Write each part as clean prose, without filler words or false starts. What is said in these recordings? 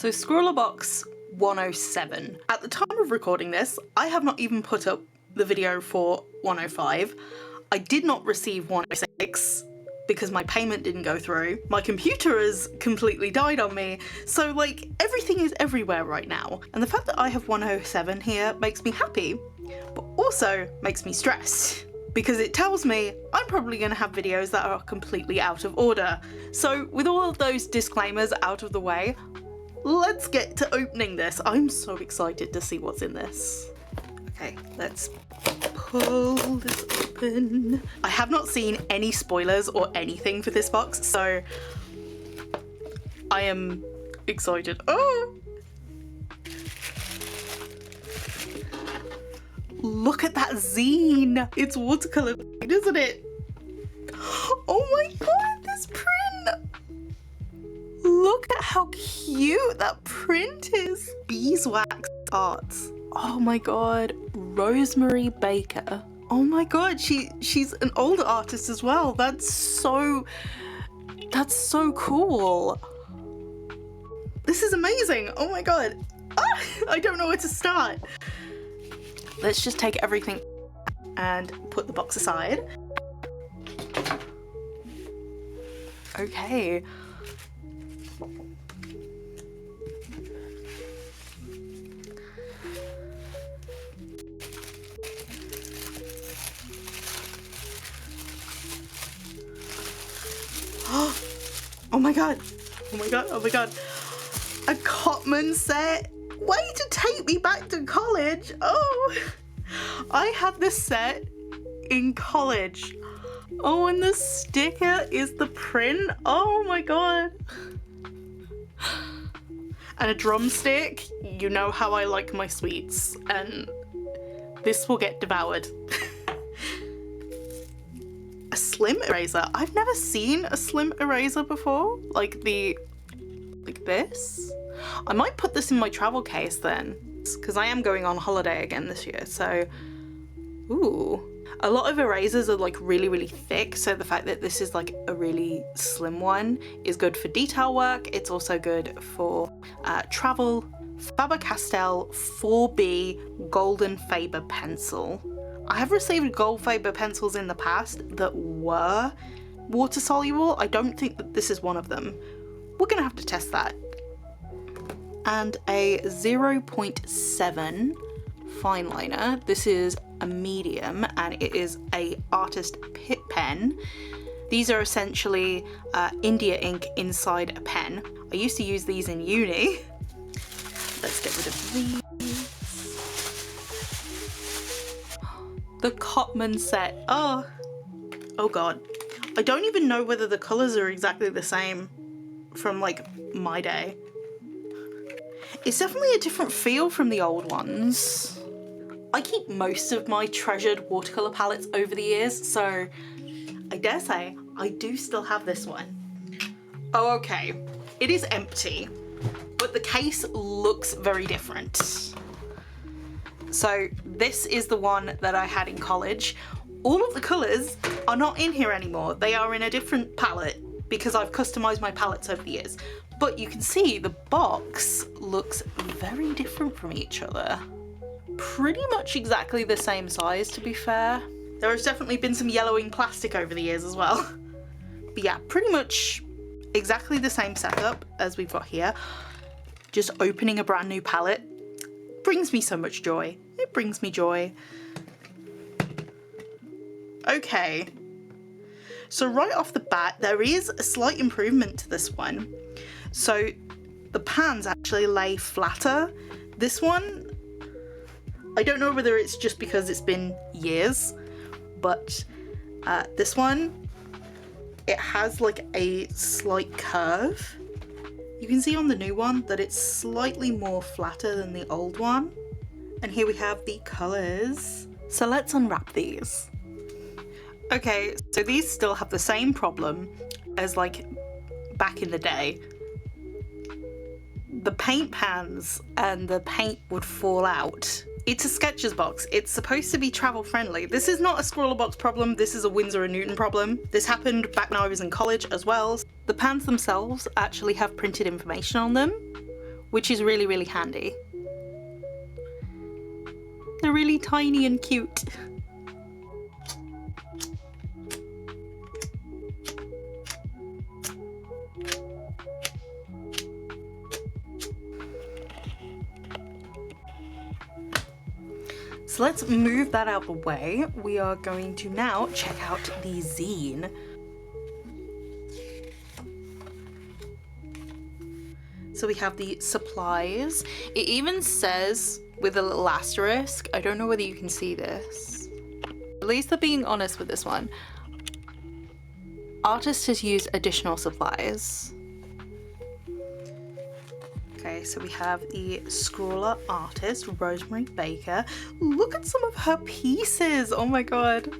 So ScrawlrBox 107. At the time of recording this, I have not even put up the video for 105. I did not receive 106 because my payment didn't go through. My computer has completely died on me. So like everything is everywhere right now. And the fact that I have 107 here makes me happy, but also makes me stressed, because it tells me I'm probably going to have videos that are completely out of order. So with all of those disclaimers out of the way, let's get to opening this. I'm so excited to see what's in this. Okay, let's pull this open. I have not seen any spoilers or anything for this box, so I am excited. Oh! Look at that zine! It's watercolor, isn't it? Oh my god, this print! Look at how cute that print is! Beeswax Arts. Oh my god, Rosemary Baker. Oh my god, she's an older artist as well. That's so cool. This is amazing. Oh my god. Ah, I don't know where to start. Let's just take everything and put the box aside. Okay. Oh my god. Oh my god. Oh my god. A Cotman set. Way to take me back to college. Oh, I had this set in college. Oh, and the sticker is the print. Oh my god. And a drumstick. You know how I like my sweets, and this will get devoured. A slim eraser. I've never seen a slim eraser before. Like this. I might put this in my travel case then, because I am going on holiday again this year, so ooh. A lot of erasers are like really thick, so the fact that this is like a really slim one is good for detail work. It's also good for travel. Faber-Castell 4B Golden Faber pencil. I have received gold Faber pencils in the past that were water soluble. I don't think that this is one of them. We're gonna have to test that. And a 0.7 fine liner. This is a medium and it is a artist pit pen. These are essentially India ink inside a pen. I used to use these in uni. Let's get rid of these. The Cotman set. Oh god. I don't even know whether the colours are exactly the same from like my day. It's definitely a different feel from the old ones. I keep most of my treasured watercolour palettes over the years, so I dare say I do still have this one. Oh, okay. It is empty, but the case looks very different. So this is the one that I had in college. All of the colours are not in here anymore. They are in a different palette because I've customised my palettes over the years. But you can see the box looks very different from each other. Pretty much exactly the same size, to be fair. There has definitely been some yellowing plastic over the years as well. But yeah, pretty much exactly the same setup as we've got here. Just opening a brand new palette brings me so much joy. It brings me joy. Okay. So right off the bat, there is a slight improvement to this one. So the pans actually lay flatter. This one, I don't know whether it's just because it's been years, but this one, it has like a slight curve. You can see on the new one that it's slightly more flatter than the old one. And here we have the colours. So let's unwrap these. Okay, so these still have the same problem as like back in the day. The paint pans and the paint would fall out. It's a Sketchers box. It's supposed to be travel friendly. This is not a ScrawlrBox problem. This is a Winsor & Newton problem. This happened back when I was in college as well. The pans themselves actually have printed information on them, which is really, really handy. They're really tiny and cute. So let's move that out the way. We are going to now check out the zine. So we have the supplies. It even says with a little asterisk, I don't know whether you can see this. At least they're being honest with this one. Artist has used additional supplies. Okay, so we have the scrawler artist, Rosemary Baker. Look at some of her pieces. Oh my god.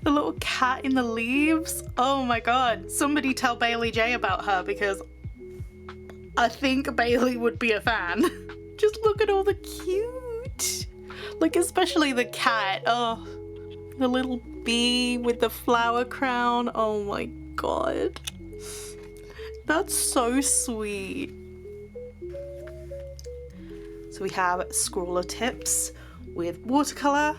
The little cat in the leaves. Oh my god. Somebody tell Bailey J about her because I think Bailey would be a fan. Just look at all the cute. Like especially the cat. Oh, the little bee with the flower crown. Oh my god. That's so sweet. So we have scrawler tips with watercolor.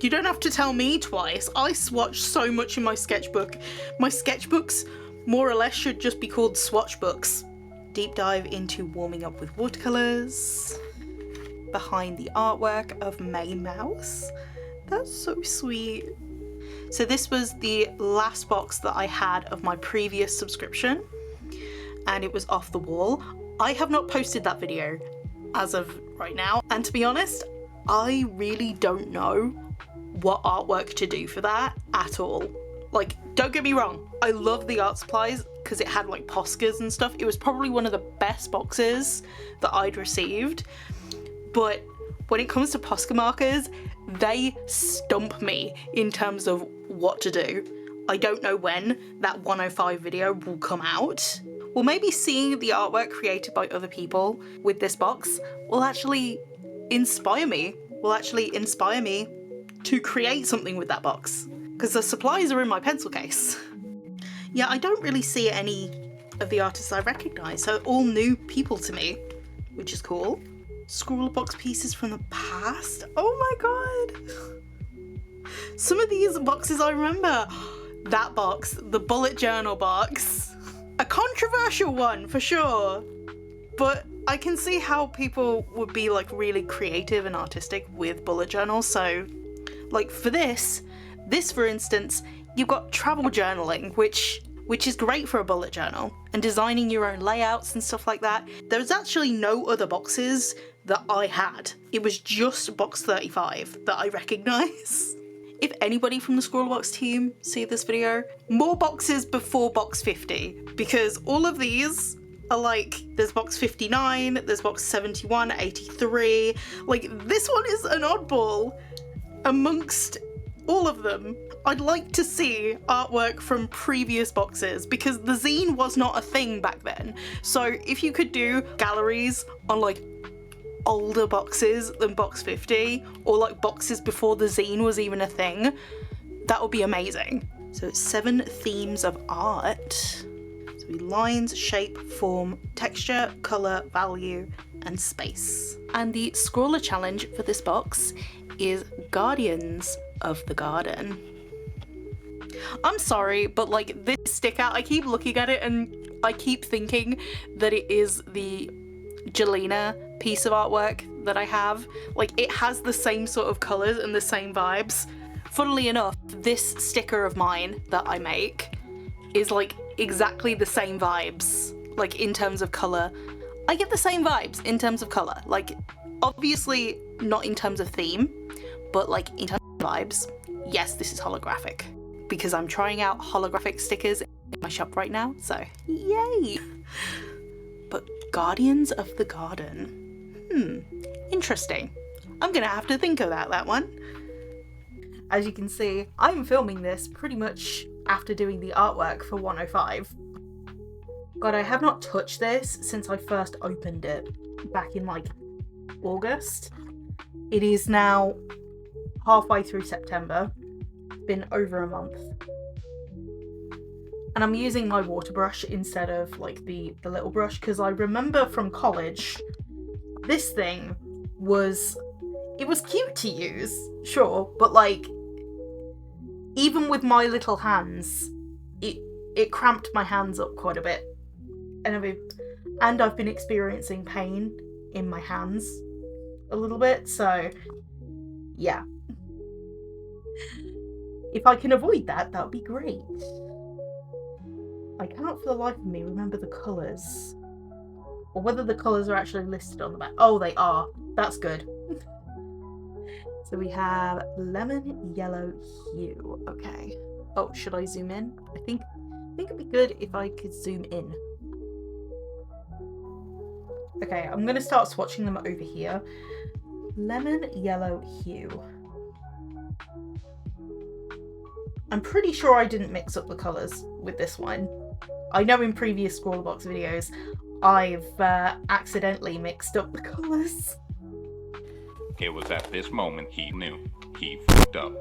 You don't have to tell me twice. I swatch so much in my sketchbook. My sketchbooks more or less should just be called swatch books. Deep dive into warming up with watercolors. Behind the artwork of May Mouse. That's so sweet. So this was the last box that I had of my previous subscription, and it was off the wall. I have not posted that video as of right now, and to be honest, I really don't know what artwork to do for that at all. Like, don't get me wrong, I love the art supplies because it had like Poscas and stuff. It was probably one of the best boxes that I'd received, but when it comes to Posca markers, they stump me in terms of what to do. I don't know when that 105 video will come out. Well, maybe seeing the artwork created by other people with this box will actually inspire me. To create something with that box. Because the supplies are in my pencil case. Yeah, I don't really see any of the artists I recognise, so all new people to me, which is cool. ScrawlrBox pieces from the past. Oh my god. Some of these boxes I remember. That box, the bullet journal box. A controversial one for sure, but I can see how people would be like really creative and artistic with bullet journals. So like for this for instance, you've got travel journaling, which is great for a bullet journal, and designing your own layouts and stuff like that. There's actually no other boxes that I had. It was just box 35 that I recognise. If anybody from the ScrawlrBox team see this video, more boxes before box 50, because all of these are like, there's box 59, there's box 71, 83, like this one is an oddball amongst all of them. I'd like to see artwork from previous boxes because the zine was not a thing back then. So if you could do galleries on like older boxes than box 50, or like boxes before the zine was even a thing, that would be amazing. So 7 themes of art. So we lines, shape, form, texture, colour, value, and space. And the scrawler challenge for this box is Guardians of the Garden. I'm sorry, but like this sticker, I keep looking at it and I keep thinking that it is the Jelena piece of artwork that I have. Like it has the same sort of colours and the same vibes. Funnily enough, this sticker of mine that I make is like exactly the same vibes, like in terms of colour. I get the same vibes in terms of colour, like obviously not in terms of theme, but like in terms of vibes. Yes, this is holographic because I'm trying out holographic stickers in my shop right now, so yay! But Guardians of the Garden. Interesting. I'm gonna have to think about that one. As you can see, I'm filming this pretty much after doing the artwork for 105. God, I have not touched this since I first opened it back in like August. It is now halfway through September. It's been over a month. And I'm using my water brush instead of like the little brush, because I remember from college, this thing was, it was cute to use, sure, but like, even with my little hands, it cramped my hands up quite a bit. And I've been experiencing pain in my hands a little bit, so yeah. If I can avoid that, that would be great. I cannot for the life of me remember the colours. Or whether the colours are actually listed on the back. Oh, they are. That's good. So we have lemon yellow hue. Okay. Oh, should I zoom in? I think it'd be good if I could zoom in. Okay, I'm gonna start swatching them over here. Lemon yellow hue. I'm pretty sure I didn't mix up the colours with this one. I know in previous ScrawlrBox videos I've accidentally mixed up the colours. It was at this moment he knew. He fucked up.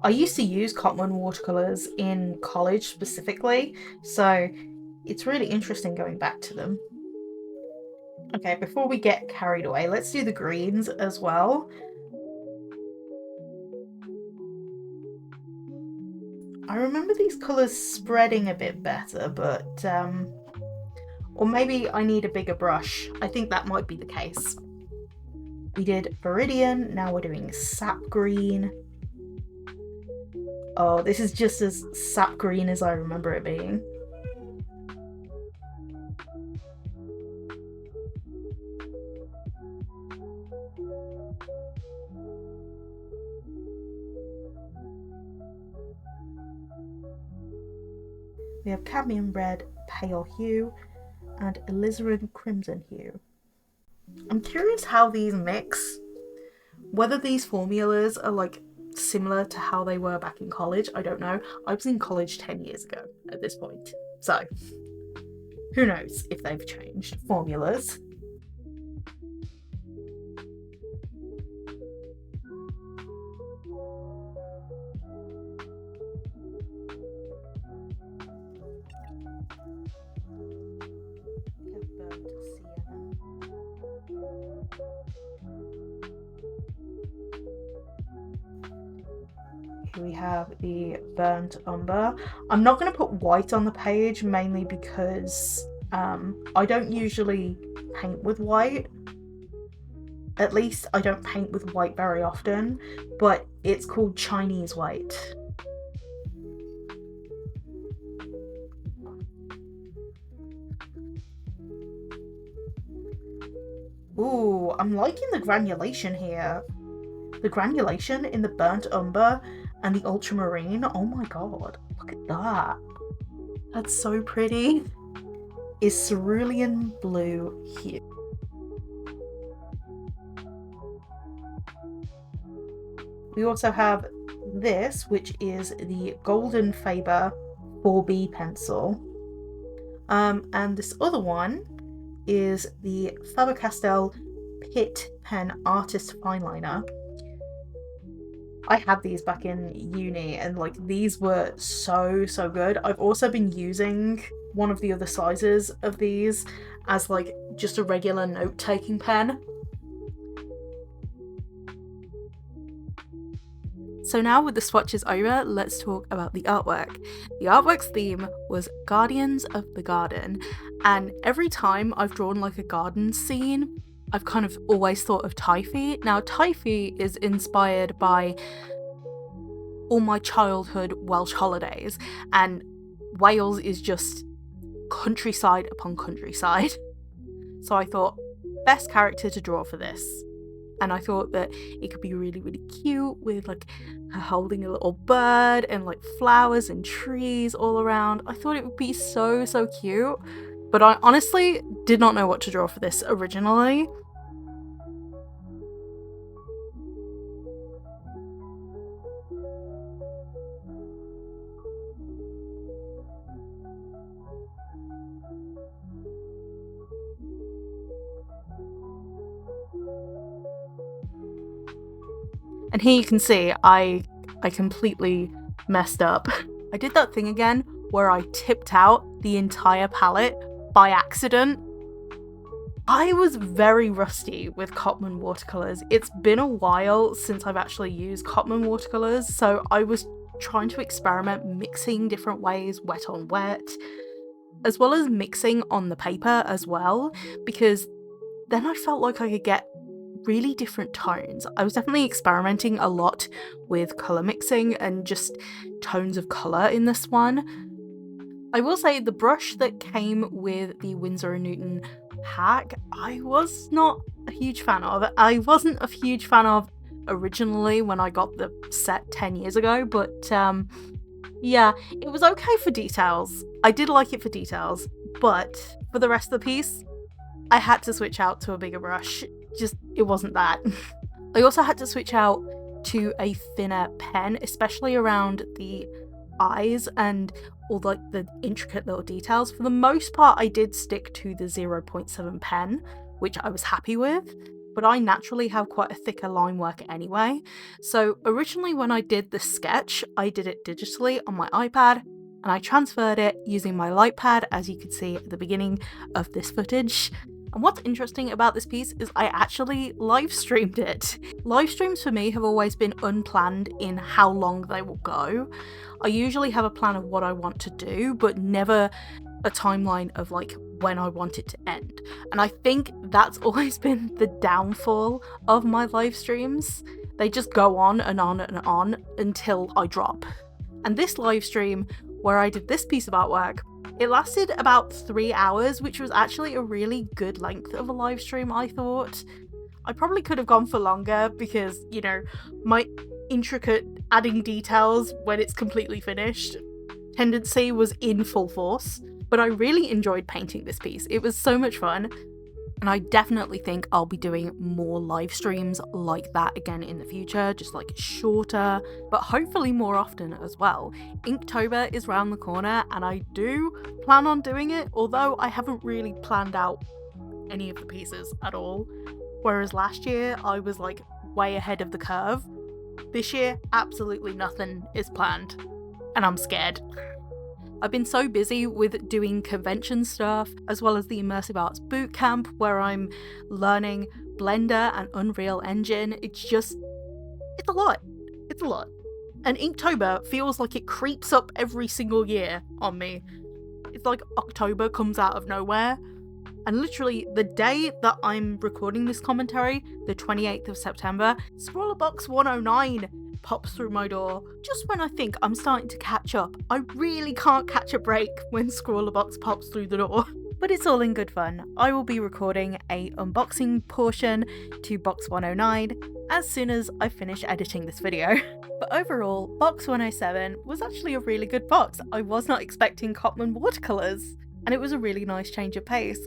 I used to use Cotman watercolours in college specifically, so it's really interesting going back to them. Okay, before we get carried away, let's do the greens as well. I remember these colours spreading a bit better, but or maybe I need a bigger brush. I think that might be the case. We did Viridian, now we're doing Sap Green. Oh, this is just as sap green as I remember it being. We have cadmium red, pale hue, and alizarin crimson hue. I'm curious how these mix. Whether these formulas are like similar to how they were back in college, I don't know. I was in college 10 years ago at this point, so who knows if they've changed formulas. Here we have the burnt umber. I'm not going to put white on the page, mainly because I don't usually paint with white. At least I don't paint with white very often, but it's called Chinese white. Ooh, I'm liking the granulation here. The granulation in the burnt umber and the ultramarine, oh my god, look at that. That's so pretty. Is cerulean blue hue. We also have this, which is the golden Faber 4B pencil. And this other one is the Faber-Castell Pitt Pen Artist Fineliner. I had these back in uni and like these were so good. I've also been using one of the other sizes of these as like just a regular note-taking pen. So now with the swatches over, let's talk about the artwork. The artwork's theme was Guardians of the Garden, and every time I've drawn like a garden scene, I've kind of always thought of Typhy. Now, Typhy is inspired by all my childhood Welsh holidays, and Wales is just countryside upon countryside. So I thought, best character to draw for this. And I thought that it could be really cute with like her holding a little bird and like flowers and trees all around. I thought it would be so cute. But I honestly did not know what to draw for this originally. And here you can see I completely messed up. I did that thing again where I tipped out the entire palette by accident. I was very rusty with Cotman watercolors. It's been a while since I've actually used Cotman watercolors, so I was trying to experiment mixing different ways, wet on wet, as well as mixing on the paper as well, because then I felt like I could get really different tones. I was definitely experimenting a lot with colour mixing and just tones of colour in this one. I will say the brush that came with the Winsor & Newton pack, I was not a huge fan of. I wasn't a huge fan of originally when I got the set 10 years ago, but yeah, it was okay for details. I did like it for details, but for the rest of the piece, I had to switch out to a bigger brush. Just, it wasn't that. I also had to switch out to a thinner pen, especially around the eyes and all like the intricate little details. For the most part, I did stick to the 0.7 pen, which I was happy with, but I naturally have quite a thicker line work anyway. So originally when I did the sketch, I did it digitally on my iPad, and I transferred it using my light pad, as you could see at the beginning of this footage. And what's interesting about this piece is I actually live streamed it. Live streams for me have always been unplanned in how long they will go. I usually have a plan of what I want to do, but never a timeline of like when I want it to end. And I think that's always been the downfall of my live streams. They just go on and on and on until I drop. And this live stream where I did this piece of artwork, it lasted about 3 hours, which was actually a really good length of a live stream, I thought. I probably could have gone for longer because, you know, my intricate adding details when it's completely finished tendency was in full force, but I really enjoyed painting this piece. It was so much fun, and I definitely think I'll be doing more live streams like that again in the future, just like shorter, but hopefully more often as well. Inktober is round the corner, and I do plan on doing it, although I haven't really planned out any of the pieces at all. Whereas last year, I was like way ahead of the curve. This year, absolutely nothing is planned, and I'm scared. I've been so busy with doing convention stuff, as well as the Immersive Arts Bootcamp, where I'm learning Blender and Unreal Engine. It's a lot. It's a lot. And Inktober feels like it creeps up every single year on me. It's like October comes out of nowhere. And literally, the day that I'm recording this commentary, the 28th of September, ScrawlrBox 109 pops through my door. Just when I think I'm starting to catch up, I really can't catch a break when ScrawlrBox pops through the door. But it's all in good fun. I will be recording a unboxing portion to Box 109 as soon as I finish editing this video. But overall, Box 107 was actually a really good box. I was not expecting Cotman watercolors, and it was a really nice change of pace.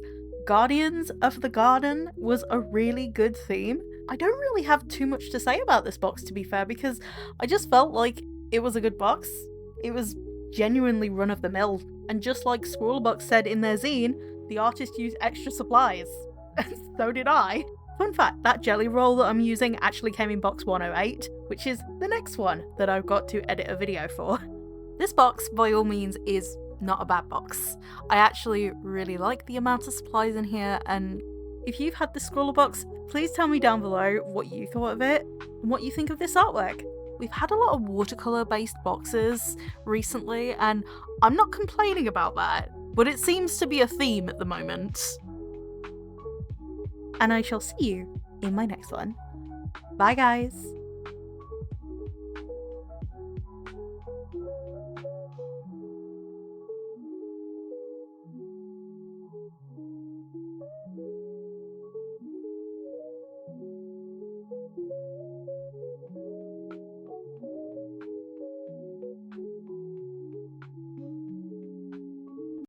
Guardians of the Garden was a really good theme. I don't really have too much to say about this box, to be fair, because I just felt like it was a good box. It was genuinely run-of-the-mill, and just like ScrawlrBox said in their zine, the artist used extra supplies. So did I. Fun fact, that jelly roll that I'm using actually came in box 108, which is the next one that I've got to edit a video for. This box, by all means, is not a bad box. I actually really like the amount of supplies in here, and if you've had the ScrawlrBox, please tell me down below what you thought of it and what you think of this artwork. We've had a lot of watercolor based boxes recently, and I'm not complaining about that, but it seems to be a theme at the moment. And I shall see you in my next one. Bye guys!